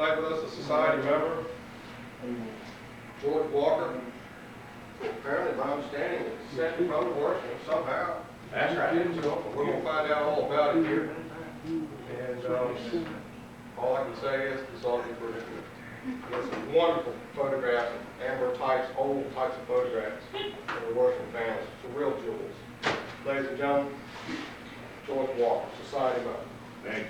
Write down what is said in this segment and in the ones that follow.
tonight with us, a society member, George Walker. Apparently, my understanding is sent from the Worsham somehow. That's right. So we're going to find out all about it here. And all I can say is, this ought to be pretty good. There's some wonderful photographs, Amber types, old types of photographs of the Worsham families. Some real jewels. Ladies and gentlemen, George Walker, society member. Thank you.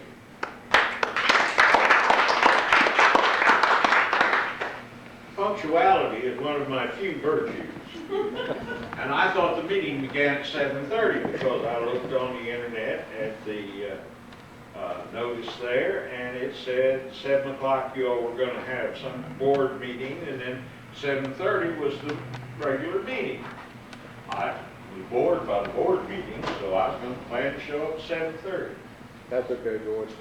Punctuality is one of my few virtues. And I thought the meeting began at 7:30 because I looked on the internet at the notice there, and it said 7 o'clock you all were going to have some board meeting, and then 7:30 was the regular meeting. I was bored by the board meeting, so I was going to plan to show up at 7:30. That's okay, George.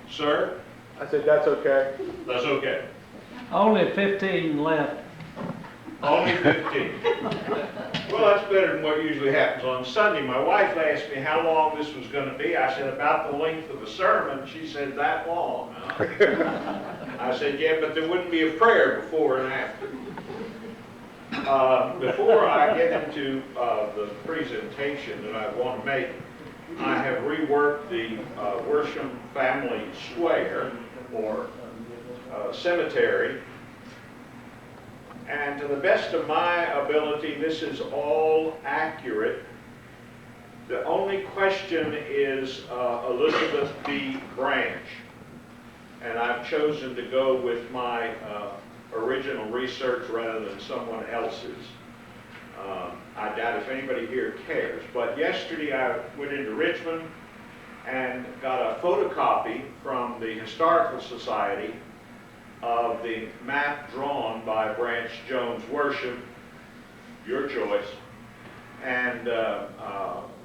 Sir? I said, that's okay. That's okay. Only 15 left. Only 15. Well, that's better than what usually happens on Sunday. My wife asked me how long this was going to be. I said, about the length of the sermon. She said, that long? I said, yeah, but there wouldn't be a prayer before and after. Before I get into the presentation that I want to make, I have reworked the Worsham Family Square, or cemetery, and to the best of my ability, this is all accurate. The only question is Elizabeth B. Branch, and I've chosen to go with my original research rather than someone else's. I doubt if anybody here cares, but yesterday I went into Richmond and got a photocopy from the Historical Society of the map drawn by Branch Jones Worsham, your choice, and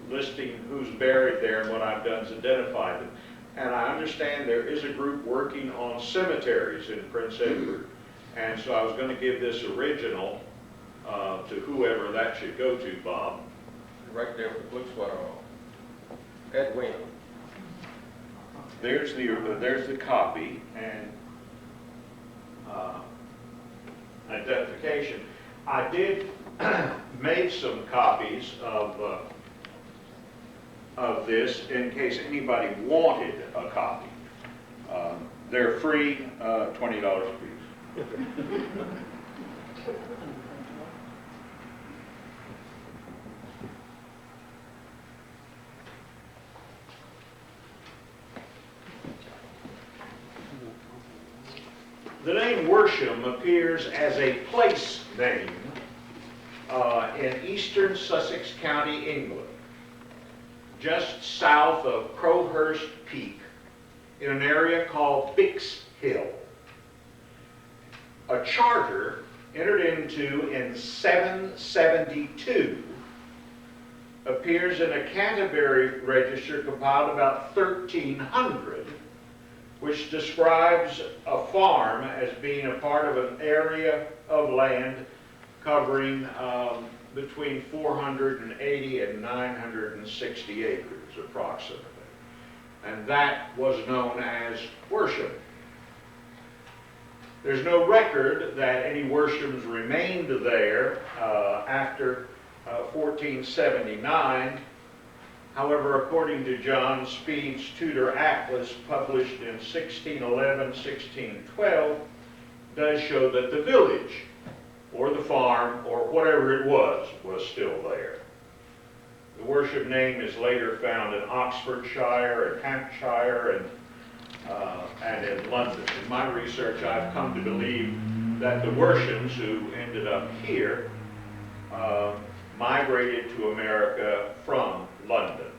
listing who's buried there, and what I've done is identify them. And I understand there is a group working on cemeteries in Prince Edward, and so I was going to give this original to whoever that should go to, Bob. Right there with the blue sweater on. Edwina. There's the copy and identification. I did make some copies of this in case anybody wanted a copy. They're free, $20 a piece. The name Worsham appears as a place name in eastern Sussex County, England, just south of Crowhurst Peak, in an area called Bixhill. A charter entered into in 772 appears in a Canterbury register compiled about 1300, which describes a farm as being a part of an area of land covering between 480 and 960 acres approximately. And that was known as Worsham. There's no record that any Worshams remained there after 1479. However, according to John Speed's Tudor Atlas, published in 1611, 1612, does show that the village, or the farm, or whatever it was still there. The Worsham name is later found in Oxfordshire and Hampshire and in London. In my research, I've come to believe that the Worshams, who ended up here, migrated to America from London.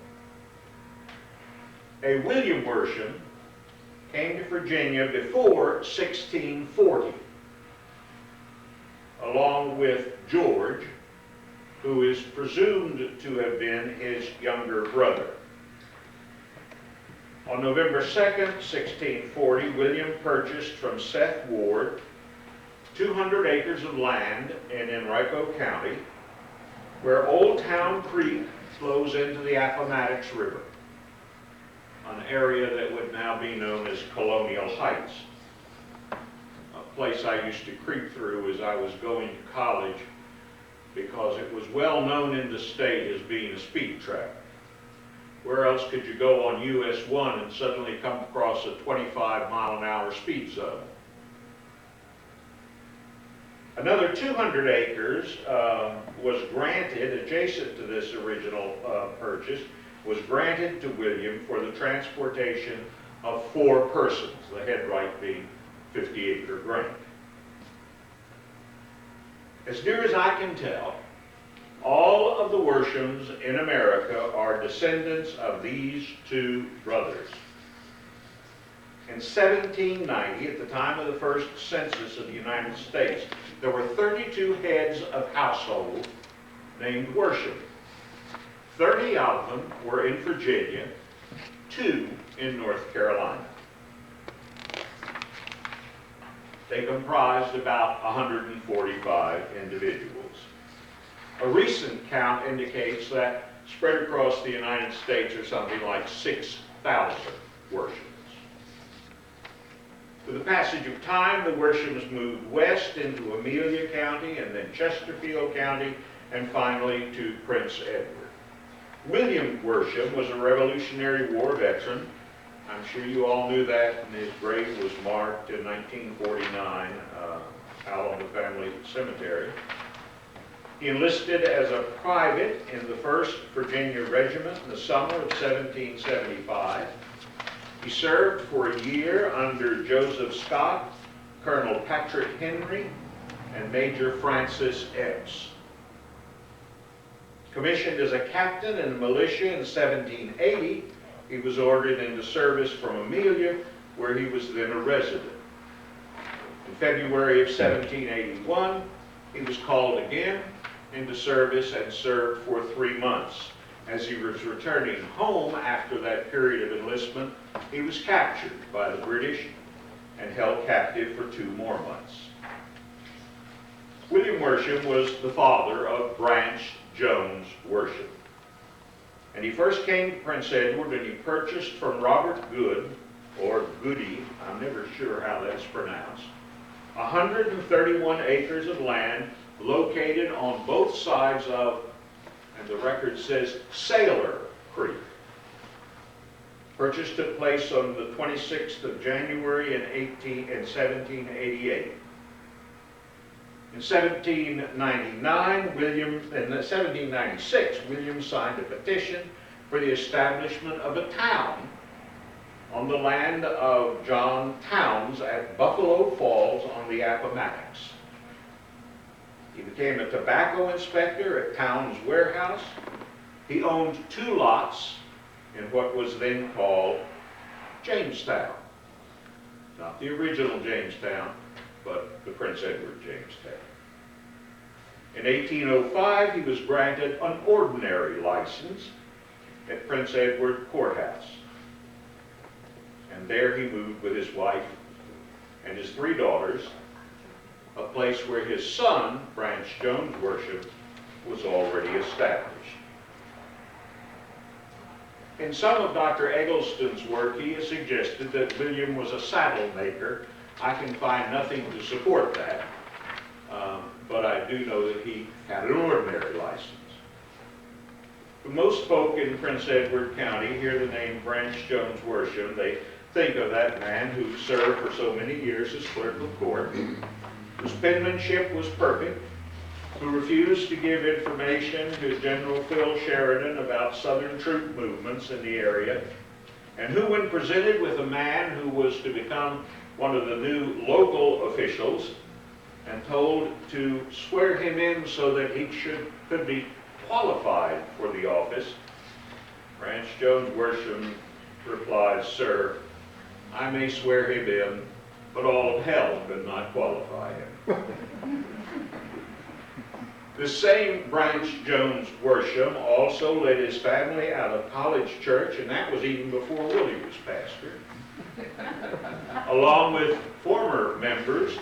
A William Worsham came to Virginia before 1640, along with George, who is presumed to have been his younger brother. On November 2nd, 1640, William purchased from Seth Ward 200 acres of land in Henrico County, where Old Town Creek flows into the Appomattox River. an area that would now be known as Colonial Heights. A place I used to creep through as I was going to college because it was well known in the state as being a speed trap. Where else could you go on US 1 and suddenly come across a 25-mile-an-hour speed zone? Another 200 acres was granted, adjacent to this original purchase, was granted to William for the transportation of 4 persons, the head right being 50-acre grant. As near as I can tell, all of the Worshams in America are descendants of these 2 brothers. In 1790, at the time of the first census of the United States, there were 32 heads of household named Worsham. 30 of them were in Virginia, 2 in North Carolina. They comprised about 145 individuals. A recent count indicates that spread across the United States are something like 6,000 Worshams. With the passage of time, the Worshams moved west into Amelia County and then Chesterfield County and finally to Prince Edward. William Worsham was a Revolutionary War veteran. I'm sure you all knew that, and his grave was marked in 1949 out on the family cemetery. He enlisted as a private in the 1st Virginia Regiment in the summer of 1775. He served for a year under Joseph Scott, Colonel Patrick Henry, and Major Francis Epps. Commissioned as a captain in the militia in 1780, he was ordered into service from Amelia, where he was then a resident. In February of 1781, he was called again into service and served for 3 months. As he was returning home after that period of enlistment, he was captured by the British and held captive for 2 more months. William Worsham was the father of Branch Jones Worsham. And he first came to Prince Edward and he purchased from Robert Good, or Goody, I'm never sure how that's pronounced, 131 acres of land located on both sides of, and the record says, Sailor Creek. Purchase took place on the 26th of January in 1788. In 1796, William signed a petition for the establishment of a town on the land of John Towns at Buffalo Falls on the Appomattox. He became a tobacco inspector at Towns Warehouse. He owned 2 lots in what was then called Jamestown. Not the original Jamestown, but the Prince Edward Jamestown. In 1805, he was granted an ordinary license at Prince Edward Courthouse. And there he moved with his wife and his 3 daughters, a place where his son, Branch Jones Worsham, was already established. In some of Dr. Eggleston's work, he has suggested that William was a saddle maker. I can find nothing to support that, but I do know that he had an ordinary license. But most folk in Prince Edward County hear the name Branch Jones Worsham. They think of that man who served for so many years as clerk of court, whose penmanship was perfect, who refused to give information to General Phil Sheridan about Southern troop movements in the area, and who, when presented with a man who was to become one of the new local officials and told to swear him in so that he could be qualified for the office, Branch Jones Worsham replied, "Sir, I may swear him in, but all of hell could not qualify him." The same Branch Jones Worsham also led his family out of College Church, and that was even before Willie was pastor, along with former members,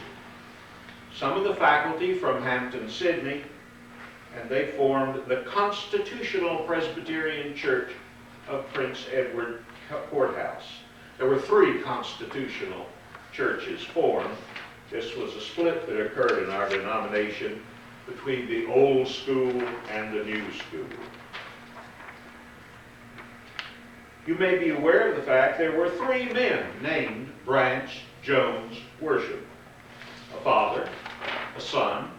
some of the faculty from Hampton, Sydney, and they formed the Constitutional Presbyterian Church of Prince Edward courthouse. There were 3 constitutional churches formed. This was a split that occurred in our denomination between the old school and the new school. You may be aware of the fact there were 3 men named Branch Jones Worsham: a father, a son,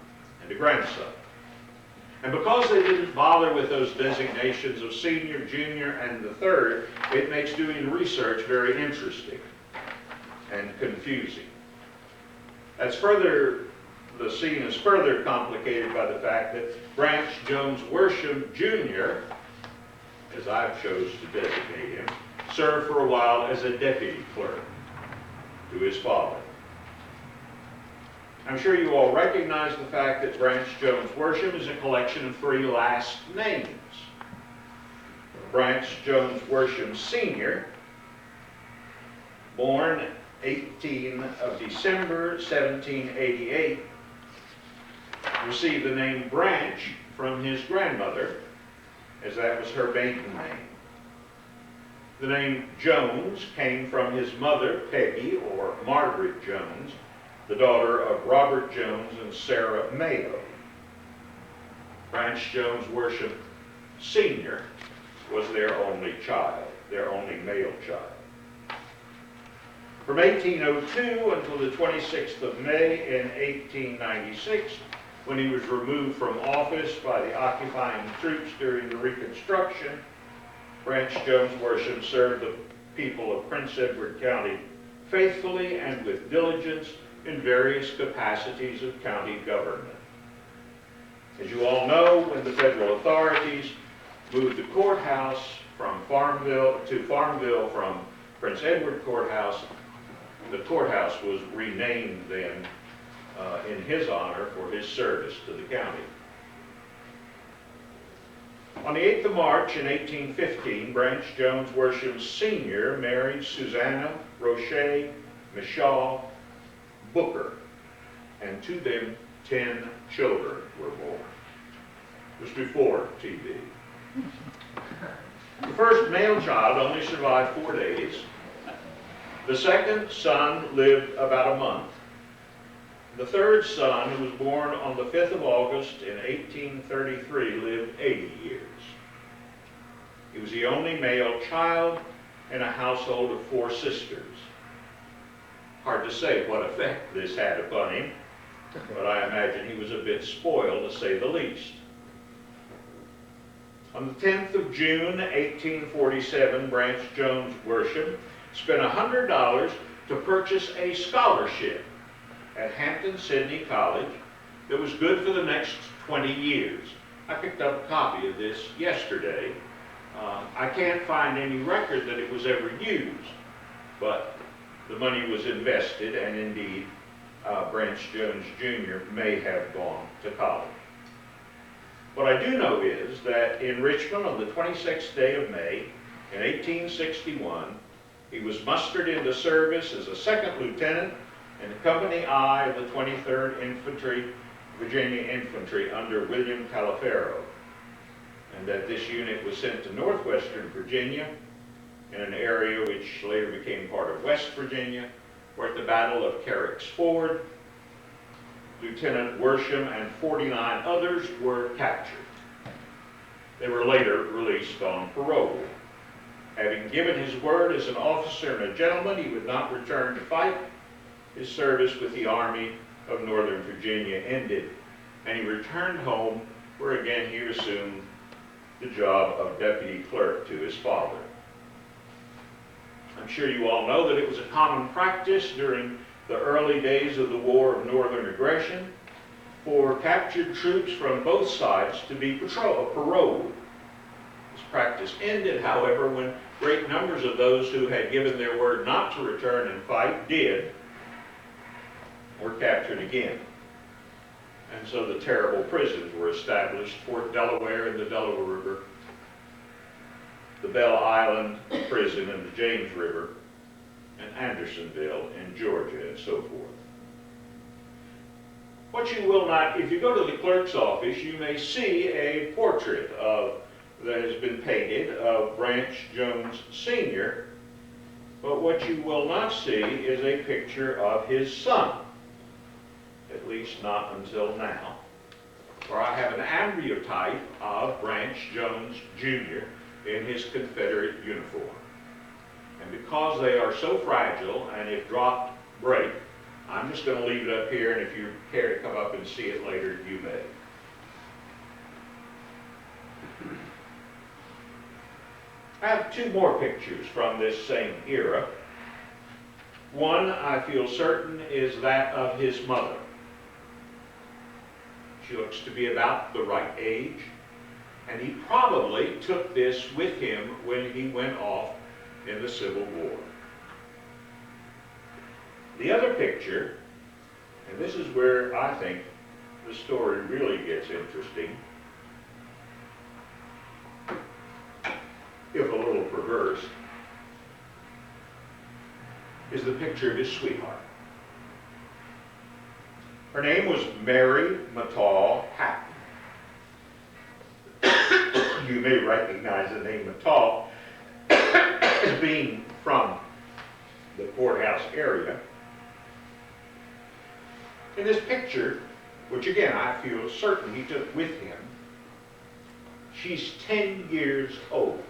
and a grandson. And because they didn't bother with those designations of senior, junior, and the third, it makes doing research very interesting and confusing. The scene is further complicated by the fact that Branch Jones Worsham Jr., as I've chose to designate him, served for a while as a deputy clerk to his father. I'm sure you all recognize the fact that Branch Jones Worsham is a collection of 3 last names. Branch Jones Worsham Sr., born 18 of December 1788, received the name Branch from his grandmother, as that was her maiden name. The name Jones came from his mother, Peggy, or Margaret Jones, the daughter of Robert Jones and Sarah Mayo. Branch Jones Worsham Sr. was their only child, their only male child. From 1802 until the 26th of May in 1896, when he was removed from office by the occupying troops during the Reconstruction, Branch Jones Worsham served the people of Prince Edward County faithfully and with diligence in various capacities of county government. As you all know, when the federal authorities moved the courthouse from Farmville from Prince Edward Courthouse, the courthouse was renamed then in his honor for his service to the county. On the 8th of March in 1815, Branch Jones Worsham Sr. married Susanna Roche Michaud Booker, and to them 10 children were born. It was before TV. The first male child only survived 4 days. The second son lived about a month. The third son, who was born on the 5th of August in 1833, lived 80 years. He was the only male child in a household of 4 sisters. Hard to say what effect this had upon him, but I imagine he was a bit spoiled, to say the least. On the 10th of June, 1847, Branch Jones Worsham spent $100 to purchase a scholarship at Hampton-Sydney College that was good for the next 20 years. I picked up a copy of this yesterday. I can't find any record that it was ever used, but the money was invested, and indeed, Branch Jones Jr. may have gone to college. What I do know is that in Richmond on the 26th day of May in 1861, he was mustered into service as a second lieutenant in Company I of the 23rd Infantry, Virginia Infantry under William Taliaferro, and that this unit was sent to northwestern Virginia in an area which later became part of West Virginia, where at the Battle of Carrick's Ford, Lieutenant Worsham and 49 others were captured. They were later released on parole. Having given his word as an officer and a gentleman he would not return to fight, his service with the Army of Northern Virginia ended, and he returned home, where again he assumed the job of deputy clerk to his father. I'm sure you all know that it was a common practice during the early days of the War of Northern Aggression for captured troops from both sides to be paroled. This practice ended, however, when great numbers of those who had given their word not to return and fight did, were captured again. And so the terrible prisons were established: Fort Delaware in the Delaware River, the Belle Island prison in the James River, and Andersonville in Georgia, and so forth. What you will not, if you go to the clerk's office, you may see a portrait that has been painted of Branch Jones Sr. But what you will not see is a picture of his son, at least not until now, where I have an ambrotype of Branch Jones Jr. in his Confederate uniform. And because they are so fragile and if dropped, break, I'm just going to leave it up here, and if you care to come up and see it later, you may. I have two more pictures from this same era. One, I feel certain, is that of his mother. She looks to be about the right age, and he probably took this with him when he went off in the Civil War. The other picture, and this is where I think the story really gets interesting, if a little perverse, is the picture of his sweetheart. Her name was Mary Mattall Hatton. You may recognize the name Mattall as being from the courthouse area. In this picture, which again I feel certain he took with him, she's 10 years old.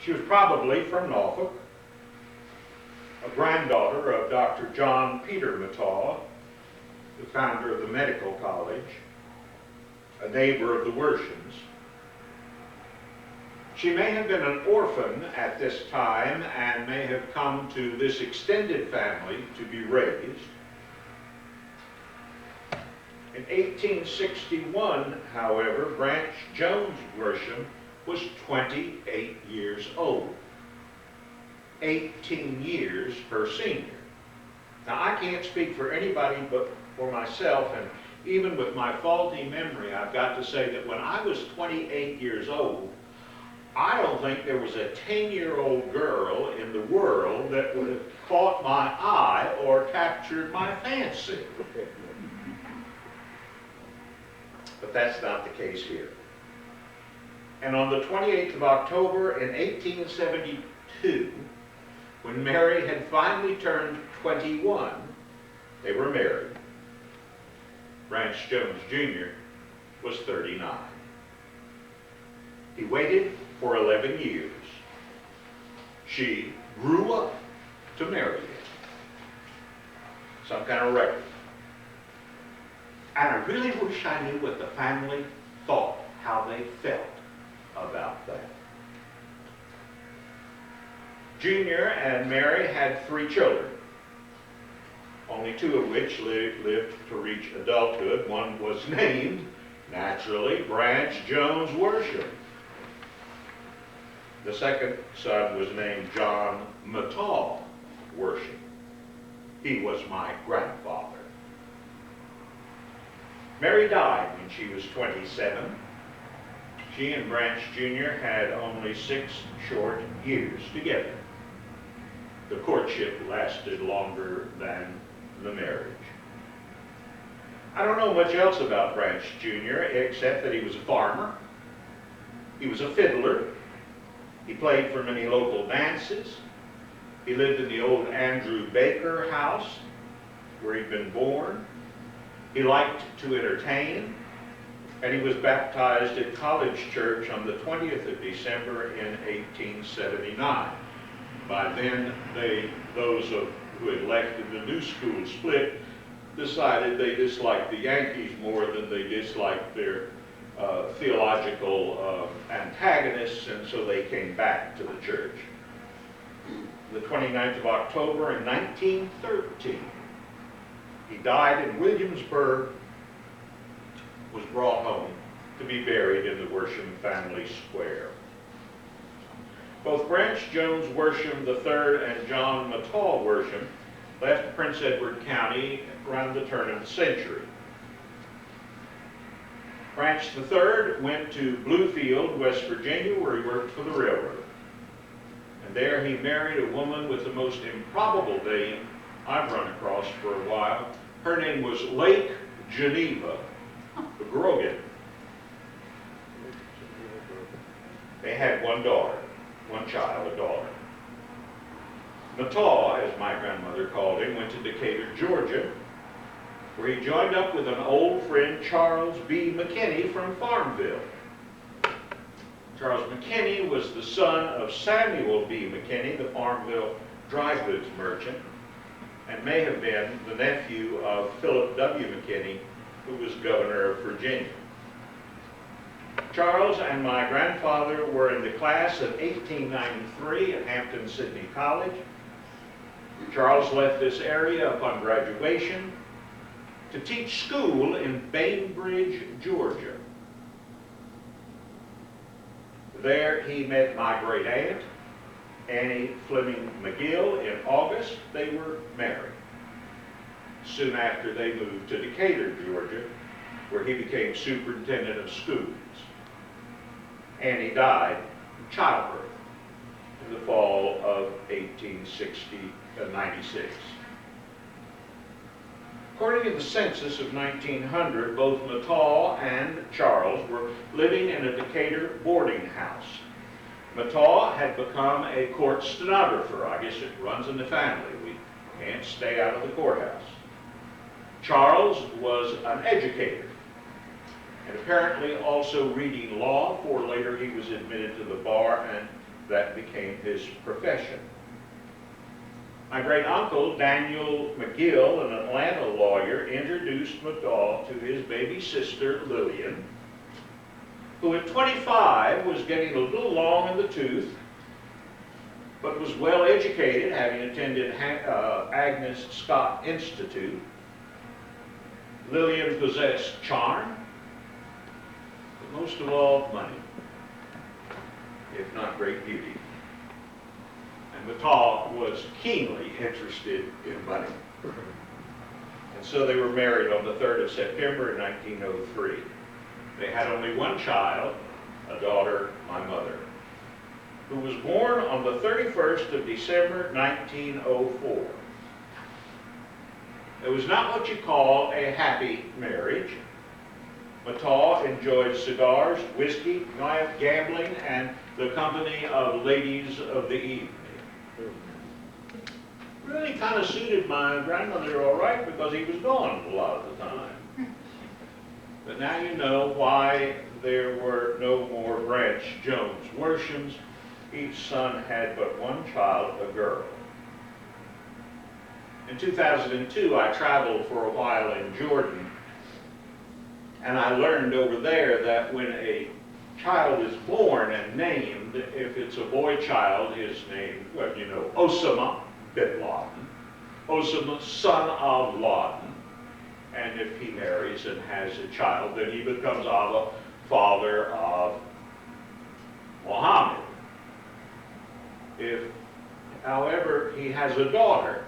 She was probably from Norfolk, a granddaughter of Dr. John Peter Mattall, the founder of the medical college, a neighbor of the Worshams. She may have been an orphan at this time and may have come to this extended family to be raised. In 1861, however, Branch Jones Worsham was 28 years old, 18 years her senior. Now, I can't speak for anybody but for myself, and even with my faulty memory, I've got to say that when I was 28 years old, I don't think there was a 10-year-old girl in the world that would have caught my eye or captured my fancy. But that's not the case here. And on the 28th of October in 1872, when Mary had finally turned 21, they were married. Branch Jones Jr. was 39. He waited for 11 years. She grew up to marry him. Some kind of record. And I really wish I knew what the family thought, how they felt about that. Junior and Mary had 3 children, only 2 of which lived to reach adulthood. One was named, naturally, Branch Jones Worsham. The second son was named John Mattall Worsham. He was my grandfather. Mary died when she was 27. She and Branch Jr. had only 6 short years together. The courtship lasted longer than the marriage. I don't know much else about Branch Jr. except that he was a farmer. He was a fiddler. He played for many local dances. He lived in the old Andrew Baker house where he'd been born. He liked to entertain, and he was baptized at College Church on the 20th of December in 1879. By then, those who had left in the new school split decided they disliked the Yankees more than they disliked their theological antagonists, and so they came back to the church. The 29th of October in 1913, he died in Williamsburg, was brought home to be buried in the Worsham family square. Both Branch Jones Worsham III and John Mattall Worsham left Prince Edward County around the turn of the century. Branch III went to Bluefield, West Virginia, where he worked for the railroad. And there he married a woman with the most improbable name I've run across for a while. Her name was Lake Geneva Grogan. They had 1 daughter one child, a daughter. Mataw, as my grandmother called him, went to Decatur, Georgia, where he joined up with an old friend, Charles B. McKinney from Farmville. Charles McKinney was the son of Samuel B. McKinney, the Farmville dry goods merchant, and may have been the nephew of Philip W. McKinney, who was governor of Virginia. Charles and my grandfather were in the class of 1893 at Hampton-Sydney College. Charles left this area upon graduation to teach school in Bainbridge, Georgia. There he met my great aunt, Annie Fleming McGill. In August, they were married. Soon after, they moved to Decatur, Georgia, where he became superintendent of schools. Annie died from childbirth in the fall of 1896. According to the census of 1900, both Mataw and Charles were living in a Decatur boarding house. Mataw had become a court stenographer. I guess it runs in the family. We can't stay out of the courthouse. Charles was an educator, and apparently also reading law, for later he was admitted to the bar, and that became his profession. My great-uncle, Daniel McGill, an Atlanta lawyer, introduced Mataw to his baby sister, Lillian, who at 25 was getting a little long in the tooth, but was well educated, having attended Agnes Scott Institute. Lillian possessed charm, but most of all, money, if not great beauty. And Mataw was keenly interested in money. And so they were married on the 3rd of September in 1903. They had only one child, a daughter, my mother, who was born on the 31st of December 1904. It was not what you call a happy marriage. Mataw enjoyed cigars, whiskey, gambling, and the company of ladies of the evening. Really kind of suited my grandmother all right, because he was gone a lot of the time. But now you know why there were no more Branch Jones Worshams. Each son had but one child, a girl. In 2002, I traveled for a while in Jordan, and I learned over there that when a child is born and named, if it's a boy child, his name, well, you know, Osama bin Laden, Osama, son of Laden. And if he marries and has a child, then he becomes the father of Muhammad. If, however, he has a daughter,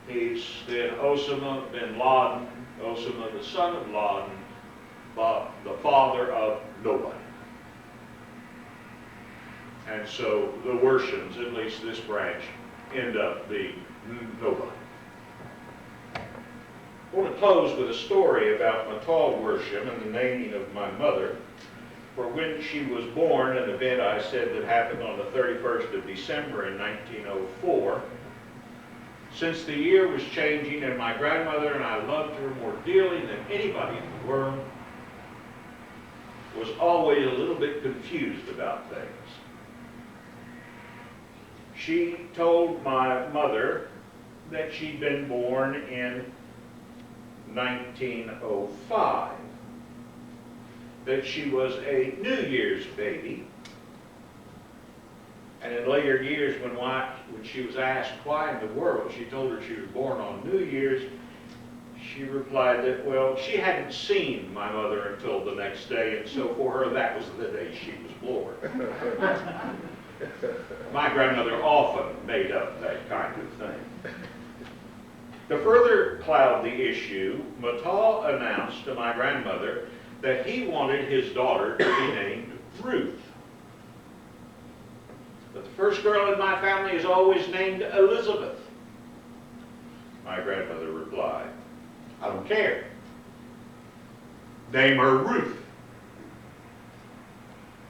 he's then Osama bin Laden, Osama the son of Laden, but the father of nobody. And so the Worshams, at least this branch, end up being nobody. I want to close with a story about Mataw Worsham and the naming of my mother. For when she was born, an event I said that happened on the 31st of December in 1904, since the year was changing and my grandmother, and I loved her more dearly than anybody in the world, was always a little bit confused about things. She told my mother that she'd been born in 1905, that she was a New Year's baby, and in later years when she was asked why in the world she told her she was born on New Year's, she replied that, well, she hadn't seen my mother until the next day, and so for her that was the day she was born. My grandmother often made up that kind of thing. To further cloud the issue, Mataw announced to my grandmother that he wanted his daughter to be named Ruth. But the first girl in my family is always named Elizabeth. My grandmother replied, I don't care. Name her Ruth.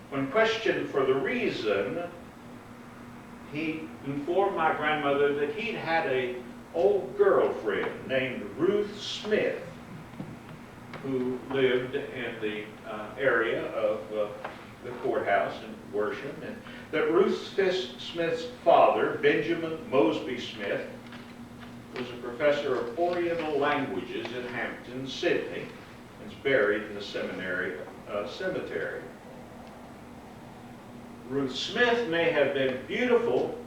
When questioned for the reason, he informed my grandmother that he'd had a old girlfriend named Ruth Smith, who lived in the area of the courthouse in Worsham, and that Ruth Smith's father, Benjamin Mosby Smith, was a professor of Oriental languages at Hampton, Sydney, and is buried in the cemetery. Ruth Smith may have been beautiful,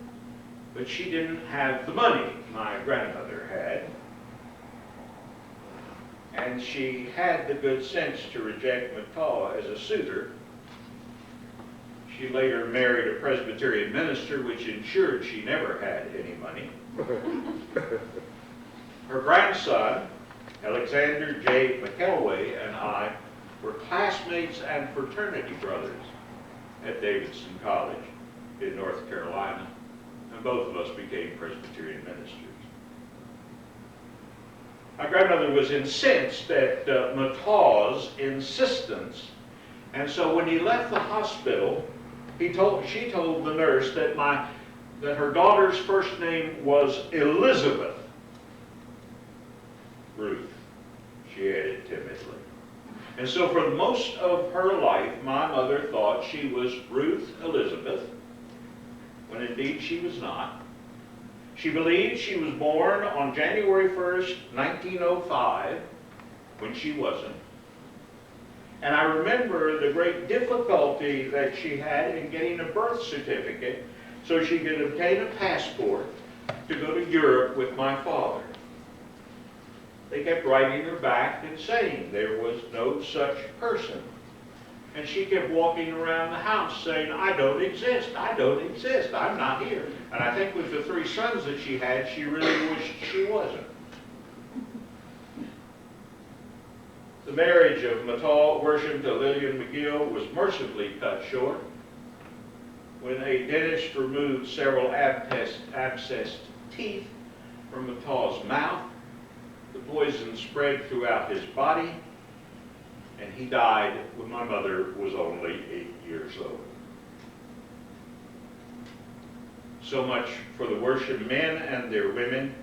but she didn't have the money my grandmother had. And she had the good sense to reject Mataw as a suitor. She later married a Presbyterian minister, which ensured she never had any money. Her grandson, Alexander J. McElway, and I were classmates and fraternity brothers at Davidson College in North Carolina, and both of us became Presbyterian ministers. My grandmother was incensed at Mataw's insistence, and so when he left the hospital, she told the nurse that her daughter's first name was Elizabeth. Ruth, she added timidly. And so for most of her life, my mother thought she was Ruth Elizabeth, when indeed she was not. She believed she was born on January 1st, 1905, when she wasn't. And I remember the great difficulty that she had in getting a birth certificate so she could obtain a passport to go to Europe with my father. They kept writing her back and saying there was no such person. And she kept walking around the house saying, I don't exist, I'm not here. And I think with the 3 sons that she had, she really wished she wasn't. The marriage of Mataw Worsham to Lillian McGill was mercifully cut short when a dentist removed several abscessed teeth from Mataw's mouth. The poison spread throughout his body, and he died when my mother was only 8 years old. So much for the Worsham men and their women,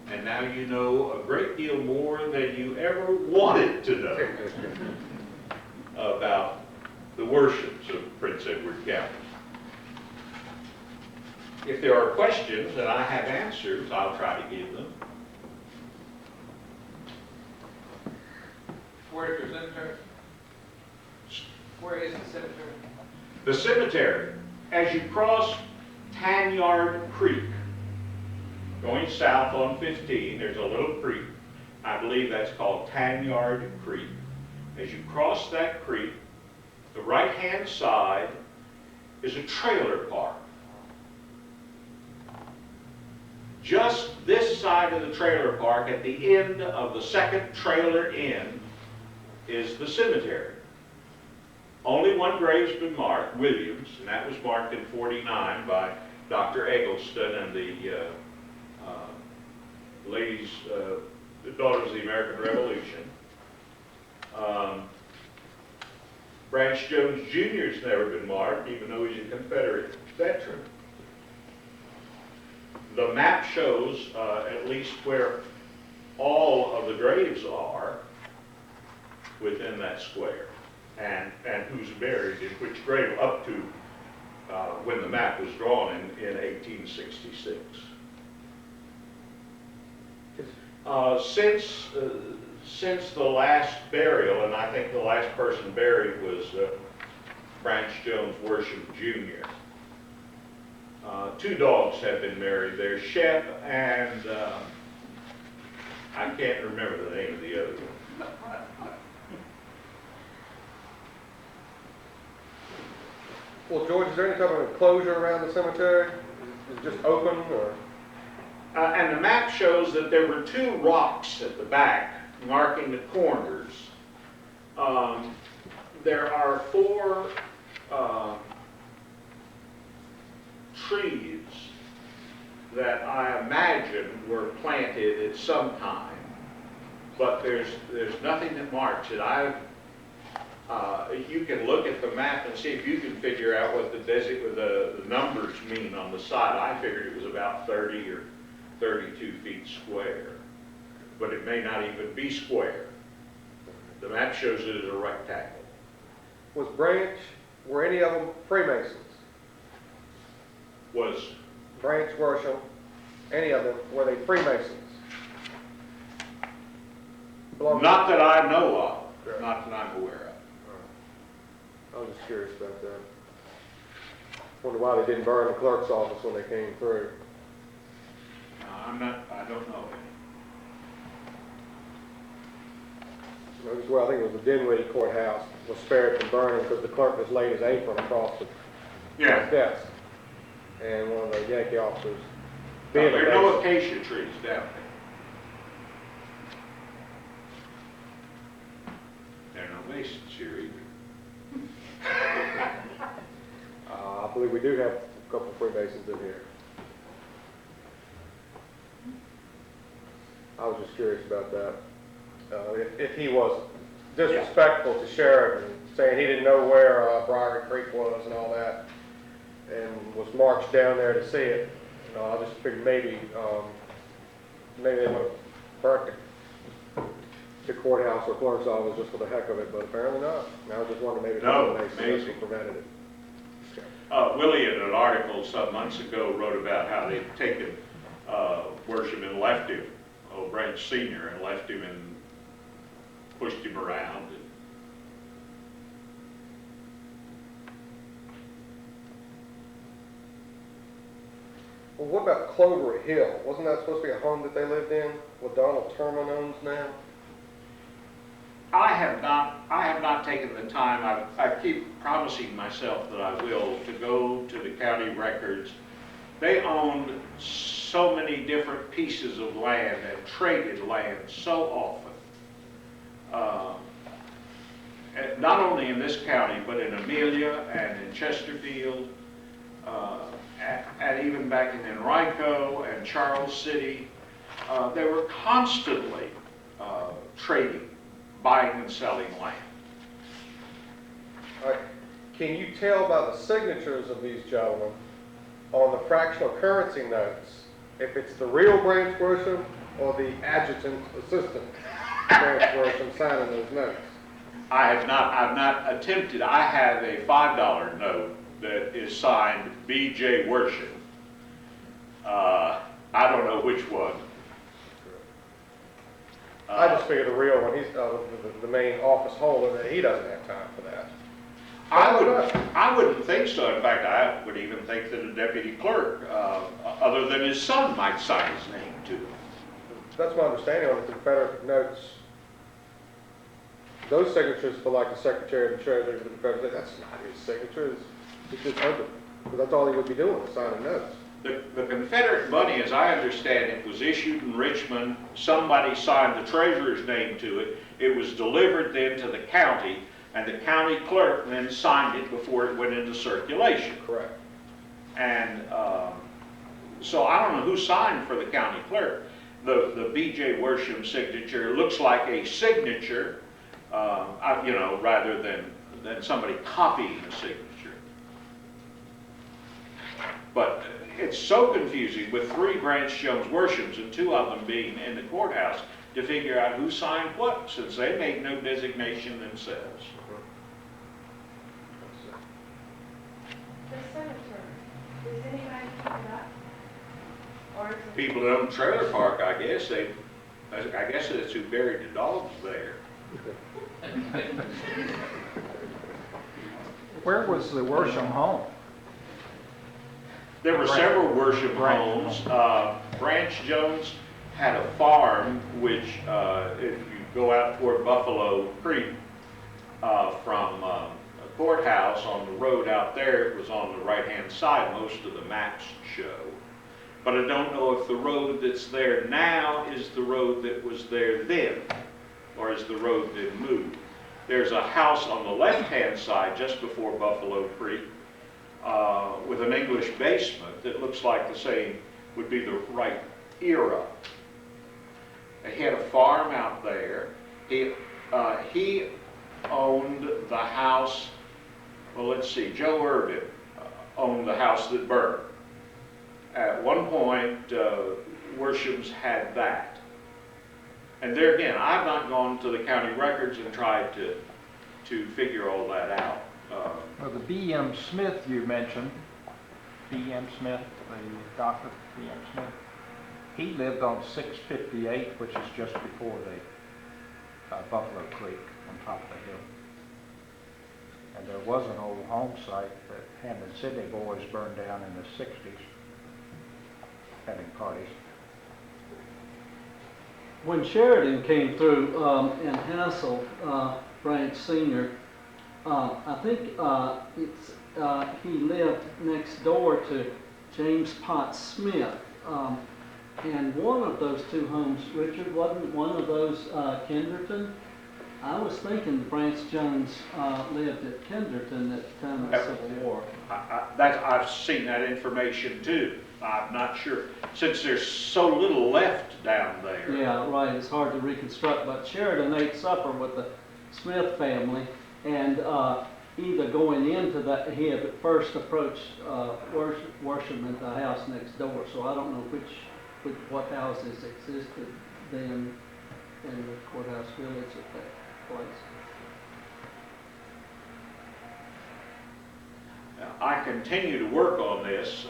and now you know a great deal more than you ever wanted to know about the Worshams of Prince Edward County. If there are questions and I have answers, I'll try to give them. Where is your cemetery? Where is the cemetery? The cemetery, as you cross Tanyard Creek, going south on 15, there's a little creek. I believe that's called Tanyard Creek. As you cross that creek, the right-hand side is a trailer park. Just this side of the trailer park, at the end of the second trailer in, is the cemetery. Only one grave's been marked, Williams, and that was marked in 49 by Dr. Eggleston and the ladies, the Daughters of the American Revolution. Branch Jones Jr.'s never been marked, even though he's a Confederate veteran. The map shows at least where all of the graves are within that square, and who's buried in which grave up to when the map was drawn in 1866. Since the last burial, and I think the last person buried was Branch Jones Worsham Jr. 2 dogs have been buried there, Shep and I can't remember the name of the other one. Well, George, is there any type of enclosure around the cemetery? Is it just open, or? And the map shows that there were 2 rocks at the back marking the corners. There are 4 trees that I imagine were planted at some time, but there's nothing that marks it. You can look at the map and see if you can figure out what the numbers mean on the side. I figured it was about 30 or 32 feet square, but it may not even be square. The map shows it as a rectangle. Was Branch, were any of them Freemasons? Was, Branch, Worsham, any of them, were they Freemasons? Belonged- not that I know of, Sure. not that I'm aware of. I was just curious about that. Wonder why they didn't burn the clerk's office when they came through. I don't know. Well, I think it was the Dinwiddie courthouse was spared from burning because the clerk just laid his apron across the Yeah. desk. And one of the Yankee officers. There are no acacia trees down there. There are no masons here either. I believe we do have a couple of Freemasons in here. I was just curious about that. If he was disrespectful to sheriff and saying he didn't know where Briar Creek was and all that, and was marched down there to see it, I just figured maybe they would have burnt the courthouse or clerk's office just for the heck of it, but apparently not. And I was just wondering maybe No, Masons prevented it. Willie, in an article some months ago, wrote about how they'd taken Worsham and left him, Branch Sr., and left him and pushed him around. Well, what about Clover Hill? Wasn't that supposed to be a home that they lived in? What Donald Turman owns now? I have not taken the time. I keep promising myself that I will, to go to the county records. They owned so many different pieces of land and traded land so often. And not only in this county, but in Amelia and in Chesterfield, and even back in Enrico and Charles City. They were constantly trading, buying and selling land. All right. Can you tell by the signatures of these gentlemen on the fractional currency notes if it's the real Branch Worsham or the adjutant assistant Branch Worsham signing those notes? I've not attempted. I have a $5 note that is signed B.J. Worsham. I don't know which one. I just figured the real one, he's the main office holder, that he doesn't have time for that. I wouldn't think so. In fact, I would even think that a deputy clerk, other than his son, might sign his name too. That's my understanding on the Confederate notes. Those signatures for like the Secretary of the Treasury of the Confederate, that's not his signature. It's just under. Because that's all he would be doing, is signing notes. The Confederate money, as I understand it, was issued in Richmond. Somebody signed the treasurer's name to it. It was delivered then to the county, and the county clerk then signed it before it went into circulation. Correct. And so I don't know who signed for the county clerk. The B.J. Worsham signature looks like a signature, rather than somebody copying a signature. But it's so confusing with 3 Branch Jones Worshams and 2 of them being in the courthouse to figure out who signed what, since they made no designation themselves. The cemetery, does anybody keep it up? Or is it? People that own the trailer park, I guess it's who buried the dogs there. Where was the Worsham home? There were several Worsham homes. Branch Jones had a farm, which if you go out toward Buffalo Creek from a courthouse on the road out there, it was on the right-hand side, most of the maps show. But I don't know if the road that's there now is the road that was there then, or is the road that moved. There's a house on the left-hand side just before Buffalo Creek with an English basement that looks like the same, would be the right era. He had a farm out there. He owned the house, well, let's see, Joe Irvin owned the house that burned. At one point, Worsham's had that. And there again, I've not gone to the county records and tried to figure all that out. Well, the B.M. Smith you mentioned, B.M. Smith, the doctor, B.M. Smith, he lived on 658, which is just before the Buffalo Creek on top of the hill. And there was an old home site that Hammond Sidney boys burned down in the 60s, having parties. When Sheridan came through in Hassel Branch Senior, I think he lived next door to James Potts Smith. And one of those two homes, Richard, wasn't one of those Kenderton? I was thinking Branch Jones lived at Kenderton at the time of the Civil War. I've seen that information too. I'm not sure, since there's so little left down there. Yeah, right, it's hard to reconstruct, but Sheridan ate supper with the Smith family, and either going into that, he had first approached Worsham at the house next door, so I don't know what houses existed then in the courthouse village at that place. Now, I continue to work on this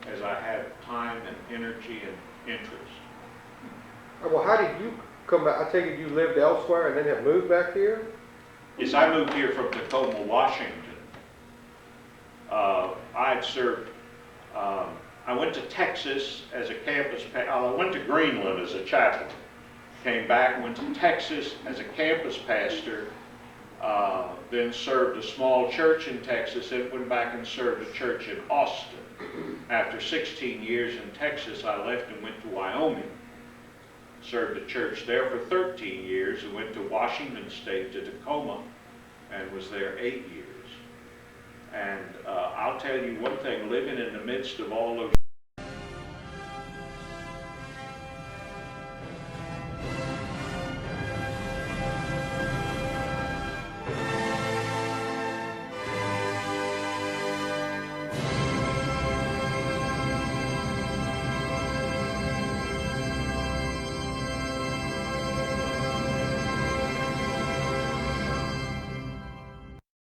as I have time and energy and interest. Well, how did you come back? I take it you lived elsewhere and then have moved back here? Yes, I moved here from Tacoma, Washington. I had served, I went to Texas as a campus, I went to Greenland as a chaplain. Came back, went to Texas as a campus pastor, then served a small church in Texas, then went back and served a church in Austin. After 16 years in Texas, I left and went to Wyoming. Served a church there for 13 years and went to Washington State, to Tacoma, and was there 8 years. And I'll tell you one thing, living in the midst of all those